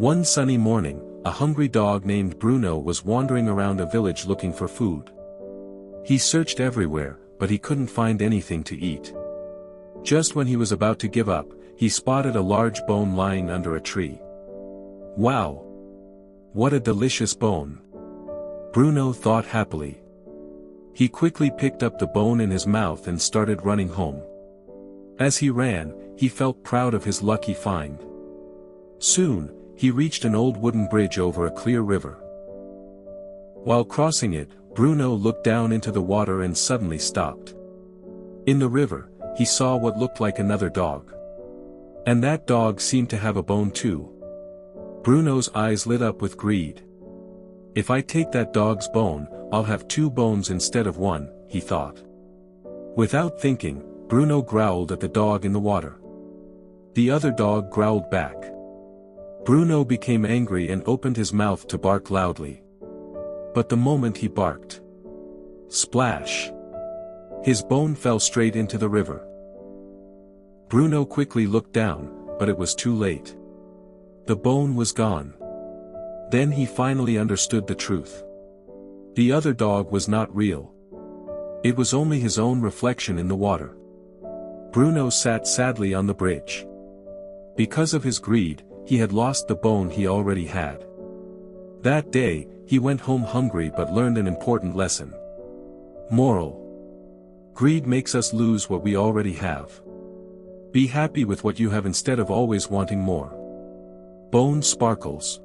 One sunny morning, a hungry dog named Bruno was wandering around a village looking for food. He searched everywhere, but he couldn't find anything to eat. Just when he was about to give up, he spotted a large bone lying under a tree. Wow! What a delicious bone! Bruno thought happily. He quickly picked up the bone in his mouth and started running home. As he ran, he felt proud of his lucky find. Soon, he reached an old wooden bridge over a clear river. While crossing it, Bruno looked down into the water and suddenly stopped. In the river, he saw what looked like another dog. And that dog seemed to have a bone too. Bruno's eyes lit up with greed. If I take that dog's bone, I'll have 2 bones instead of 1, he thought. Without thinking, Bruno growled at the dog in the water. The other dog growled back. Bruno became angry and opened his mouth to bark loudly. But the moment he barked, splash! His bone fell straight into the river. Bruno quickly looked down, but it was too late. The bone was gone. Then he finally understood the truth. The other dog was not real. It was only his own reflection in the water. Bruno sat sadly on the bridge. Because of his greed, he had lost the bone he already had. That day, he went home hungry but learned an important lesson. Moral: greed makes us lose what we already have. Be happy with what you have instead of always wanting more. Bone sparkles.